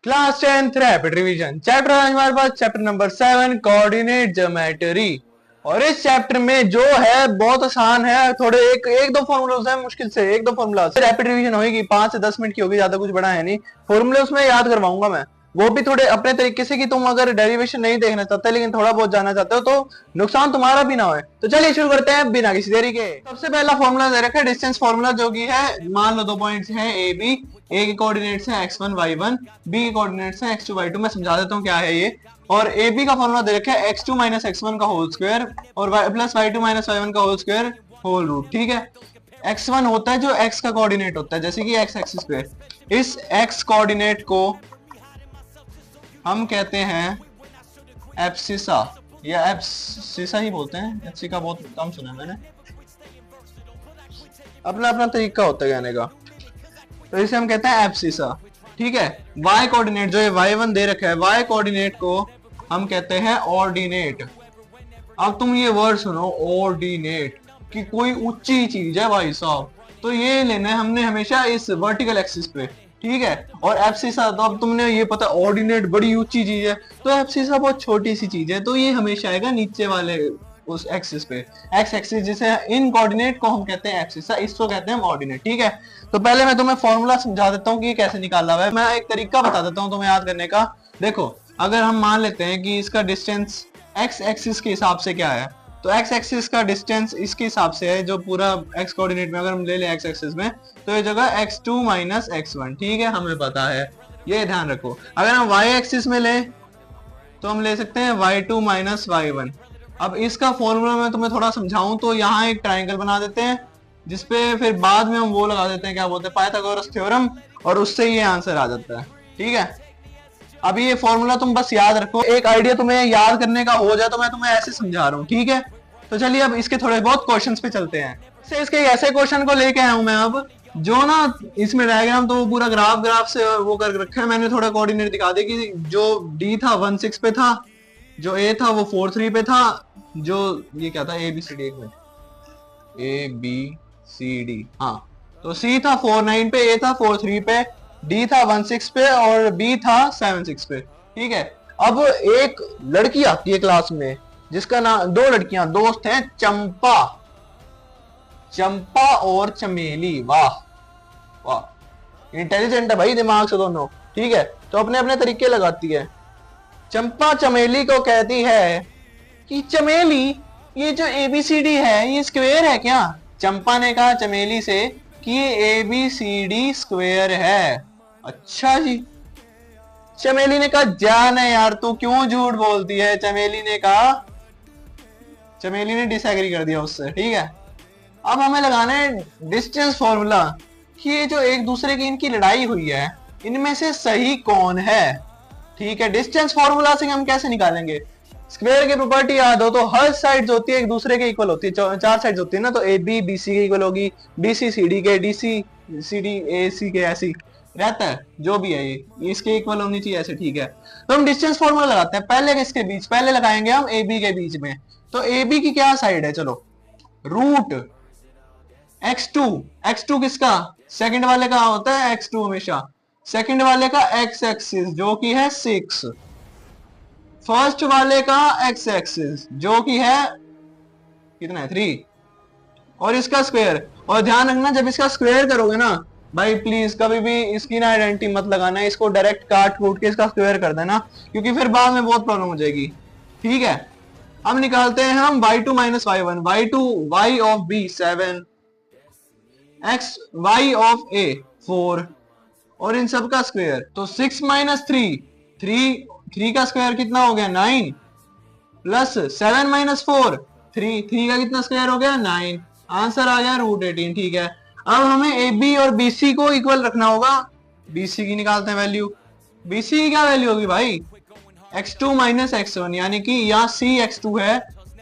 Class 10th rapid revision chapter हमारे पास chapter number 7 coordinate geometry. और इस चैप्टर में जो है बहुत आसान है, थोड़े एक दो फॉर्मूलाज है, मुश्किल से एक दो फॉर्मूलाज। रैपिड रिवीजन होगी 5 से 10 मिनट की होगी, ज्यादा कुछ बड़ा है नहीं। फॉर्मूले उसमें याद करवाऊंगा मैं, वो भी थोड़े अपने तरीके से कि तुम अगर डेरिवेशन नहीं देखना चाहते लेकिन थोड़ा बहुत जानना चाहते हो तो नुकसान तुम्हारा भी ना हो। तो चलिए शुरू करते हैं बिना किसी देरी के। सबसे पहला फॉर्मूला दे रखा है डिस्टेंस फॉर्मूला, जो कि है मान लो दो पॉइंट्स हैं ए बी, ए के कोऑर्डिनेट्स हैं x1 y1, बी के कोऑर्डिनेट्स हैं x2 y2। मैं समझा देता हूँ क्या है ये। और ए बी का फॉर्मूला दे रखा है x2 माइनस x1 का होल स्क्वायर और प्लस y2 माइनस y1 का होल स्क्वायर होल रूट। ठीक है, x1 होता है जो x का कोऑर्डिनेट होता है, जैसे कि x एक्सिस पे। इस x कोऑर्डिनेट को हम कहते हैं एब्सिसा, या एब्सिसा ही बोलते हैं, एब्सिसा का बहुत कम सुना है मैंने, अपना अपना तरीका होता है कहने का, तो इसे हम कहते हैं एब्सिसा। ठीक है, y कोऑर्डिनेट जो है y1 दे रखा है, y कोऑर्डिनेट को हम कहते हैं ऑर्डिनेट। अब तुम ये वर्ड सुनो, ऑर्डिनेट, कि कोई ऊंची चीज है भाई साहब, तो ये लेना है हमने हमेशा इस वर्टिकल एक्सिस पे। ठीक है, और एब्सिसा तो अब तुमने ये पता ऑर्डिनेट बड़ी ऊंची चीज है, तो एब्सिसा बहुत छोटी सी चीज है, तो ये हमेशा आएगा नीचे वाले उस एक्सिस पे, एक्स एक्सिस, जिसे इन कोऑर्डिनेट को हम कहते हैं एब्सिसा, इसको कहते हैं ऑर्डिनेट। ठीक है, तो पहले मैं तुम्हें फॉर्मूला समझा देता हूँ कि कैसे निकालना है। मैं एक तरीका बता देता हूँ तुम्हें याद करने का। देखो, अगर हम मान लेते हैं कि इसका डिस्टेंस एक्स एक्सिस के हिसाब से क्या है, तो एक्स एक्सिस का डिस्टेंस इसके हिसाब से है, जो पूरा एक्स कोऑर्डिनेट में अगर हम ले लें एक्स एक्सिस में, तो ये जगह x2 माइनस x1। ठीक है, हमें पता है, ये ध्यान रखो। अगर हम y एक्सिस में लें तो हम ले सकते हैं y2 माइनस y1। अब इसका फॉर्मूला मैं तुम्हें थोड़ा समझाऊं तो यहाँ एक ट्राइंगल बना देते हैं, जिसपे फिर बाद में हम वो लगा देते हैं, क्या बोलते हैं, पाइथागोरस थ्योरम, और उससे ये आंसर आ जाता है। ठीक है, अभी ये फॉर्मूला तुम बस याद रखो, एक आइडिया तुम्हें याद करने का हो जाए तो मैं तुम्हें ऐसे समझा रहा हूँ। ठीक है, तो चलिए अब इसके थोड़े बहुत क्वेश्चंस पे चलते हैं। से इसके ऐसे क्वेश्चन को लेके आया हूं मैं अब, जो ना इसमें डायग्राम तो पूरा ग्राफ से वो कर रखा है मैंने, थोड़ा कोऑर्डिनेट दिखा दे कि जो D था 1 6 पे था, जो A था वो 4 3 पे था, जो ये क्या था A B C D, एक minute, A B C D, हाँ, तो C था 4 9 पे, A था 4 3 पे, D था 1 6 पे और B था 7 6 पे। ठीक है, अब एक लड़की आती है क्लास में जिसका नाम, दो लड़कियां दोस्त हैं, चंपा, चंपा और चमेली। वाह वाह, इंटेलिजेंट है भाई दिमाग से दोनों। ठीक है, तो अपने अपने तरीके लगाती है। चंपा चमेली को कहती है कि चमेली, ये जो ABCD है ये स्क्वायर है क्या? चंपा ने कहा चमेली से कि ये ABCD स्क्वायर है। अच्छा जी। चमेली ने कहा जान है यार, तू क्यों झूठ बोलती है? चमेली ने कहा, चमेली ने डिसएग्री कर दिया उससे। ठीक है, अब हमें लगाना है डिस्टेंस फॉर्मूला, कि ये जो एक दूसरे की इनकी लड़ाई हुई है, इनमें से सही कौन है। ठीक है, डिस्टेंस फॉर्मूला से हम कैसे निकालेंगे? स्क्वायर की प्रॉपर्टी याद हो तो हर साइड होती है एक दूसरे के इक्वल होती है, चार साइड होती है ना, तो AB BC के इक्वल होगी, BC CD के, DC CD AC के, ऐसी रहता है जो भी है, ये इसके इक्वल होनी चाहिए ऐसे। ठीक है, तो हम डिस्टेंस फॉर्मूला लगाते हैं। पहले किसके बीच? पहले लगाएंगे हम AB के बीच में। तो AB की क्या साइड है? चलो, रूट x2, x2 किसका? सेकंड वाले का होता है x2 हमेशा, सेकंड वाले का x एक्सिस जो कि है 6, फर्स्ट वाले का x एक्सिस जो कि है कितना है 3, और इसका स्क्वायर। और ध्यान रखना, जब इसका स्क्वायर करोगे ना भाई, प्लीज कभी भी इसकी ना आइडेंटिटी मत लगाना, इसको डायरेक्ट काट कूट के इसका स्क्वायर कर देना, क्योंकि फिर बाद में बहुत प्रॉब्लम हो जाएगी। ठीक है, अब निकालते हैं हम y2 minus y1, y2 y of B 7, x y of A 4, और इन सब का स्क्वायर। तो 6 माइनस 3, 3 का स्क्वायर कितना हो गया? 9, प्लस 7 माइनस 4, 3 का कितना स्क्वायर हो गया? 9। आंसर आ गया √18। ठीक है, अब हमें AB और BC को इक्वल रखना होगा। BC की निकालते हैं वैल्यू। BC की क्या वैल्यू होगी भाई? x2 माइनस x1, यानी कि यहाँ C x2 है,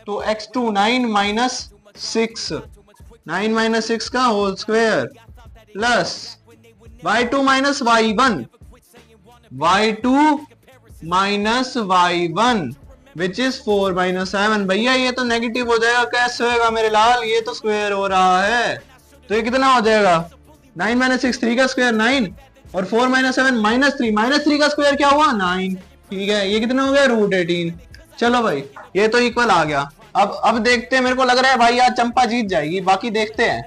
तो x2 9 माइनस 6, 9 माइनस 6 का whole square, plus y2 minus y1, y2 minus y1 which is 4 minus 7। भैया ये तो नेगेटिव हो जाएगा, कैसे होगा मेरे लाल? ये तो स्क्वायर हो रहा है, तो ये कितना हो जाएगा? 9 माइनस 6, 3 का स्क्वायर 9, और 4 माइनस 7 -3 का स्क्वायर क्या हुआ 9। ठीक है, ये कितना हो गया √18। चलो भाई ये तो इक्वल आ गया। अब देखते हैं, मेरे को लग रहा है भाई आज चंपा जीत जाएगी, बाकी देखते हैं।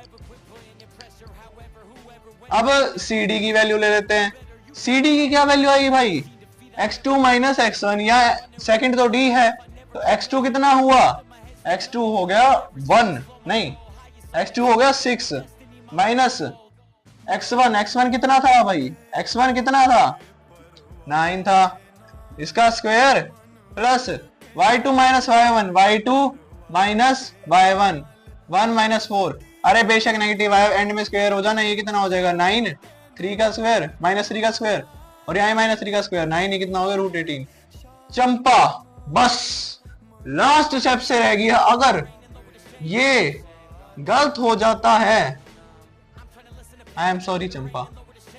अब CD की वैल्यू ले लेते हैं। CD की क्या वैल्यू आएगी भाई x2 माइनस x1, या सेकंड तो D है, तो x2 कितना हुआ, x2 हो गया 1, नहीं x2 हो गया 6 माइनस x1 कितना था भाई, x1 कितना था 9 था, इसका square plus y2 minus y1, y2 minus y1, 1 minus 4, अरे बेशक नेगेटिव आया, एंड में स्क्वायर हो जाना, ये कितना हो जाएगा 9, 3 का स्क्वायर माइनस 3 का स्क्वायर, और यहाँ माइनस 3 का स्क्वायर 9, ये कितना हो गया √18। चंपा बस लास्ट स्टेप से रह गया, अगर ये गलत हो जाता है आई एम सॉरी चंपा,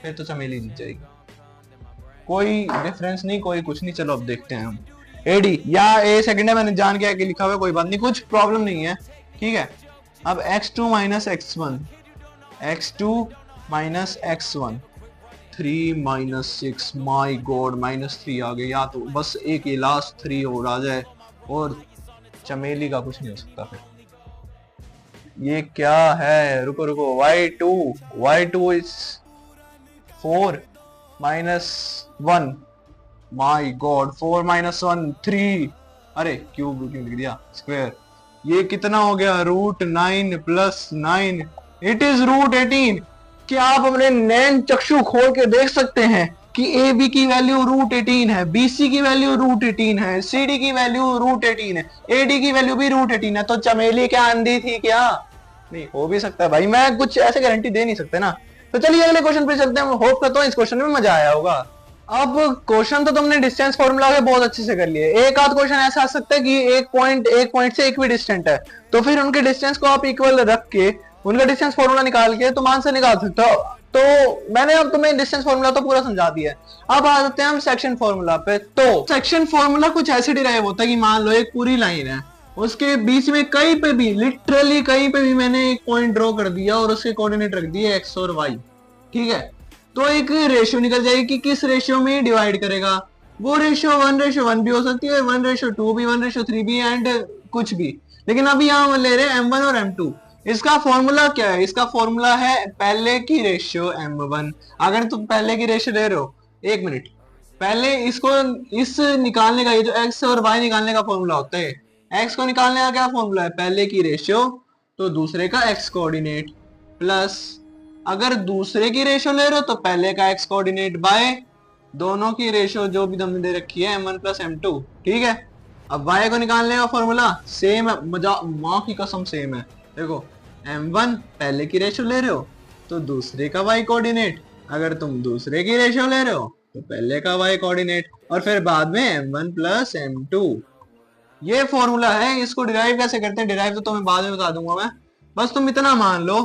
फिर तो चमेली जीत जाएगी। कोई डिफरेंस नहीं, कोई कुछ नहीं। चलो अब देखते हैं हम। एडी या ए सेकंड है, मैंने जान के लिखा हुआ, कोई बात नहीं, कुछ प्रॉब्लम नहीं है। ठीक है, अब x2 minus x1, x2 minus x1, 3 minus 6, माई गॉड -3 आ गए, या तो बस एक ही लास्ट 3 और आ जाए और चमेली का कुछ नहीं हो सकता। फिर ये क्या है, रुको रुको, y2 is 4 minus 1, my God 4 minus 1 3, अरे क्यूब क्यों लिख दिया, स्क्वायर, ये कितना हो गया √9 प्लस 9, इट इज √18। क्या आप अपने नैन चक्षु खोल के देख सकते हैं कि AB की वैल्यू √18 है, BC की वैल्यू √18 है, CD की वैल्यू √18 है, AD की वैल्यू भी √18 है। तो चमेली क्या अंधी थी क्या? नहीं, हो भी सकता है भाई, मैं कुछ ऐसे गारंटी दे नहीं सकते ना। तो चलिए अगले क्वेश्चन पे चलते हैं। होप करता हूँ इस क्वेश्चन में मजा आया होगा। अब क्वेश्चन तो तुमने डिस्टेंस फॉर्मूला के बहुत अच्छे से कर लिए, एक आध क्वेश्चन ऐसा आ सकता है कि एक पॉइंट से इक्वी डिस्टेंट है, तो फिर उनके डिस्टेंस को आप इक्वल रख के उनका डिस्टेंस फॉर्मूला निकाल के तुम आंसर निकाल सकते हो। तो मैंने अब तुम्हें डिस्टेंस फॉर्मूला तो पूरा समझा दिया है। अब आ जाते हैं हम सेक्शन फॉर्मूला पे। तो सेक्शन फॉर्मूला कुछ ऐसे डिराइव होता है कि मान लो एक पूरी लाइन है, उसके बीच में कहीं पे भी, लिटरली कहीं पे भी मैंने एक पॉइंट ड्रॉ कर दिया और उसके कोऑर्डिनेट रख दिए एक्स और वाई। ठीक है, तो एक रेशियो निकल जाएगी कि किस रेशियो में डिवाइड करेगा। वो रेशियो 1:1 भी हो सकती है, 1:2 भी, 1:3 भी, एंड कुछ भी। लेकिन अभी यहाँ हम ले रहे हैं M1 और M2। इसका फॉर्मूला क्या है? इसका फॉर्मूला है पहले की रेशियो M1। अगर तुम पहले की रेशियो ले रहे हो, एक मिनट, पहले इसको इस निकालने का, ये जो एक्स और वाई निकालने का फॉर्मूला होता है, एक्स को निकालने का क्या फॉर्मूला है? पहले की रेशियो तो दूसरे का एक्स कोऑर्डिनेट, प्लस अगर दूसरे की रेशियो ले रहे हो तो पहले का एक्स कोऑर्डिनेट बाय दोनों की रेशियो जो भी तुमने दे रखी है M1 प्लस M2। ठीक है, अब y को निकालने का फॉर्मूला सेम है, माँ की कसम सेम है। देखो M1 पहले की रेशियो ले रहे हो तो दूसरे का y कोऑर्डिनेट, अगर तुम दूसरे की रेशियो ले रहे हो तो पहले का y कोऑर्डिनेट, और फिर बाद में M1 प्लस M2। ये फॉर्मूला है। इसको डिराइव कैसे करते हैं, डिराइव तो तुम्हें बाद में बता दूंगा मैं, बस तुम इतना मान लो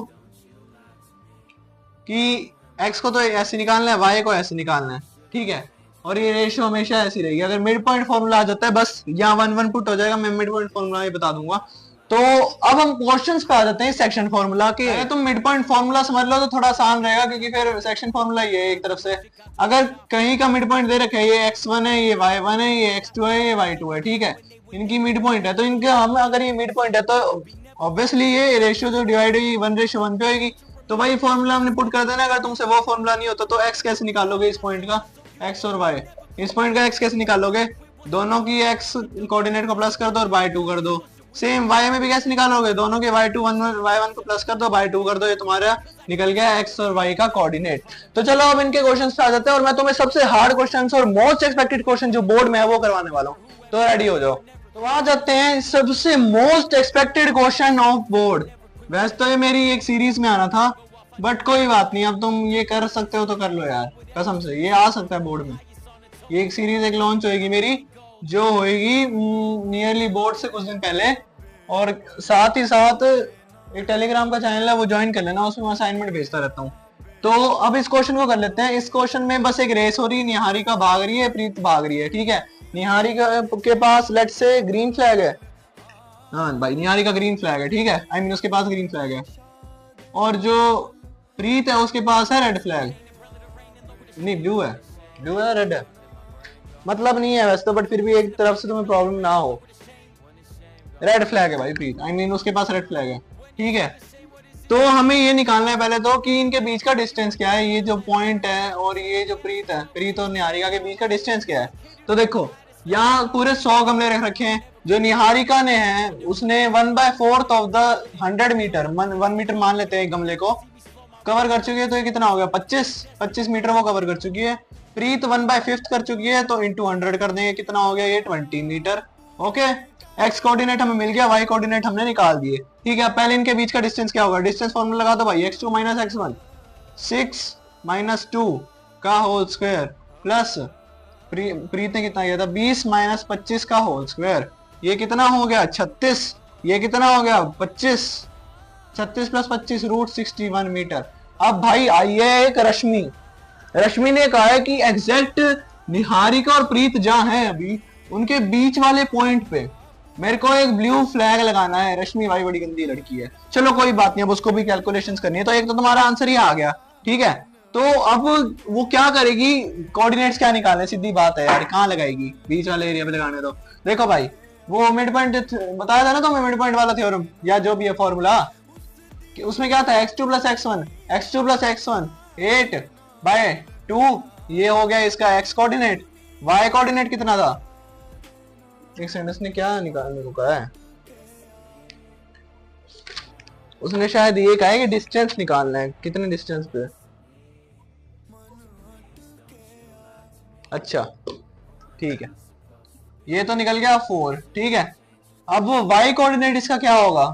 कि x को तो ऐसे निकालना है, y को ऐसे निकालना है। ठीक है, और ये रेशियो हमेशा ऐसी रहेगी। अगर मिड पॉइंट फॉर्मूला आ जाता है, बस यहाँ 1 पुट हो जाएगा, मैं मिड पॉइंट फॉर्मूला बता दूंगा। तो अब हम क्वेश्चंस पे आ जाते हैं सेक्शन फॉर्मूला के। अगर तुम मिड पॉइंट फॉर्मूला समझ लो तो थोड़ा आसान रहेगा, क्योंकि फिर सेक्शन फॉर्मूला ये है एक तरफ से। अगर कहीं का मिड पॉइंट दे रखे है, ये x1 है, ये y1 है, ये x2 है, ये y2 है, ठीक है, इनकी मिड पॉइंट है, तो इनके हम अगर ये मिड पॉइंट है तो ऑब्वियसली ये रेशियो जो डिवाइड हुई 1:1 पे होगी। तो भाई फॉर्मूला हमने पुट कर देना। अगर तुमसे वो फॉर्मूला नहीं होता तो x कैसे निकालोगे इस पॉइंट का, x और y, इस पॉइंट का x कैसे निकालोगे? दोनों की x कोऑर्डिनेट को प्लस कर दो और y2 कर दो। सेम y में भी कैसे निकालोगे? दोनों के y2 y1 को प्लस कर दो, y2 कर दो, ये तुम्हारा निकल गया x और y का कोऑर्डिनेट। तो चलो अब इनके क्वेश्चंस पे आ जाते हैं, और मैं तुम्हें सबसे हार्ड क्वेश्चंस और मोस्ट एक्सपेक्टेड क्वेश्चन जो बोर्ड में है वो करवाने वाला हूँ, तो रेडी हो जाओ। तो आ जाते हैं सबसे most expected question of board. वैसे तो ये मेरी एक सीरीज में आना था, बट कोई बात नहीं, अब तुम ये कर सकते हो तो कर लो यार, कसम से ये आ सकता है बोर्ड में। ये एक सीरीज एक लॉन्च होएगी मेरी, जो होएगी नियरली बोर्ड से कुछ दिन पहले, और साथ ही साथ एक टेलीग्राम का चैनल है वो ज्वाइन कर लेना, उसमें मैं असाइनमेंट भेजता रहता हूँ। तो अब इस क्वेश्चन को कर लेते हैं। इस क्वेश्चन में बस एक रेस हो रही है, निहारिका भाग रही है, प्रीत भाग रही है। ठीक है, निहारिका के पास लेट्स से ग्रीन फ्लैग है, हाँ भाई निहारिका ग्रीन फ्लैग है, ठीक है, आई मीन उसके पास ग्रीन फ्लैग है, और जो प्रीत है उसके पास है रेड फ्लैग। नहीं ब्लू है रेड है, मतलब नहीं है वैसे तो, बट फिर भी एक तरफ से तुम्हें प्रॉब्लम ना हो। रेड फ्लैग है भाई प्रीत, आई मीन उसके पास रेड फ्लैग है, ठीक है। तो हमें ये निकालना है पहले तो कि इनके बीच का डिस्टेंस क्या है, ये जो पॉइंट है और ये जो प्रीत है, प्रीत और निहारिका के बीच का डिस्टेंस क्या है। तो देखो यहाँ पूरे 100 गमले रख रखे हैं, जो निहारिका ने है उसने 1/4 ऑफ द 100 मीटर 1 मीटर मान लेते हैं एक गमले को कवर कर चुकी है, तो ये कितना हो गया 25 मीटर वो कवर कर चुकी है। प्रीत 1/5 कर चुकी है, तो इंटू 100 कर देंगे, कितना हो गया ये 20 मीटर। ओके, एक्स कोऑर्डिनेट हमें मिल गया, वाई कोऑर्डिनेट हमने निकाल दिए, ठीक है। पहले इनके बीच का डिस्टेंस क्या होगा, डिस्टेंस फॉर्मूला लगा दो भाई, x2 माइनस x1 6 - 2 का होल स्क्वायर प्लस प्रीत ने कितना किया था 20 - 25 का होल स्क्वायर, ये कितना हो गया 36, ये कितना हो गया 25, 36 + 25 √61 मीटर। अब भाई आइए एक रश्मि ने कहा है कि एग्जैक्ट निहारिका और प्रीत जहां है अभी उनके बीच वाले पॉइंट पे मेरे को एक ब्लू फ्लैग लगाना है। रश्मि भाई बड़ी गंदी लड़की है, चलो कोई बात नहीं, अब उसको भी कैलकुलेशंस करनी है। तो एक तो तुम्हारा आंसर ही आ गया, ठीक है। तो अब वो क्या करेगी, कोऑर्डिनेट्स क्या निकालने, सीधी बात है यार, कहाँ लगाएगी, बीच वाले एरिया पे लगाने दो। देखो भाई वो मिड पॉइंट बताया था ना तो मिड पॉइंट वाला थ्योरम या जो भी है फॉर्मूला, उसमें क्या था x2 + x1 8/2, ये हो गया इसका x कोऑर्डिनेट। y कोऑर्डिनेट कितना था, एक सेकंड, उसने क्या निकालने को कहा है, उसने शायद ये कहा है कि डिस्टेंस निकालना है, कितने डिस्टेंस पे। अच्छा ठीक है, ये तो निकल गया 4, ठीक है। अब वो y कोऑर्डिनेट इसका क्या होगा,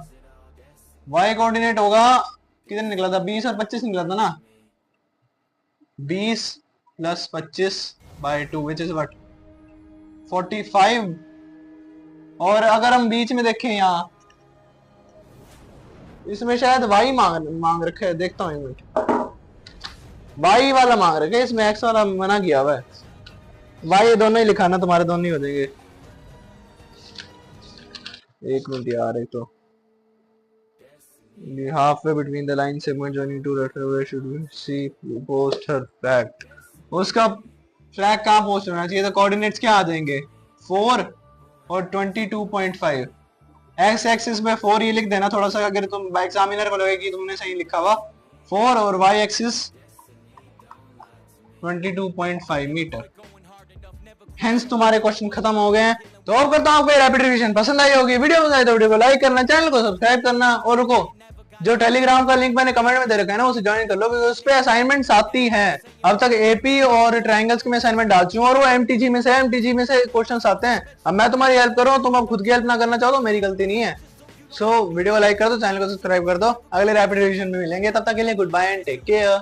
y कोऑर्डिनेट होगा कितने निकला था 20 और 25 निकला था ना, 20 + 25/2 विच इज व्हाट 45। और अगर हम बीच में देखें यहाँ इसमें शायद y मांग रखा है, देखता हूँ एक मिनट, y वाला मांग रखा है, इसमें x वाला मना किया हुआ है। y ये दोनों ही लिखाना, तुम्हारे दोनों ही हो जाएंगे। एक मिनट यार, एक तो halfway between the line segment joining two letters where should we see post her flag, उसका फ्लैग कहाँ पोस्ट होना चाहिए, तो कोऑर्डिनेट्स क्या आ जाएंगे 4 और 22.5। एक्स एक्सिस में 4 ये लिख देना थोड़ा सा, अगर तुम एग्जामिनर को लगे कि तुमने सही लिखा हुआ 4, और वाई एक्सिस 22.5 मीटर। हेंस तुम्हारे क्वेश्चन खत्म हो गए हैं। तो अब करता हूँ आपको रैपिड रिवीजन पसंद आई होगी, वीडियो पसंद आई तो वीडियो को लाइक करना, चैनल को सब्सक्राइब करना, और रुको जो टेलीग्राम का लिंक मैंने कमेंट में दे रखा है ना उसे ज्वाइन कर लो, क्योंकि उस पे असाइनमेंट आती है। अब तक एपी और ट्रायंगल्स के मैं असाइनमेंट डाल चुका हूं, और वो एमटीजी में से क्वेश्चंस आते हैं। अब मैं तुम्हारी हेल्प कर रहा हूं, तुम अब खुद की हेल्प ना करना चाहो तो मेरी गलती नहीं है। सो वीडियो को लाइक कर दो, चैनल को सब्सक्राइब कर दो, अगले रैपिड रिवीजन में मिलेंगे, तब तक के लिए goodbye and take care.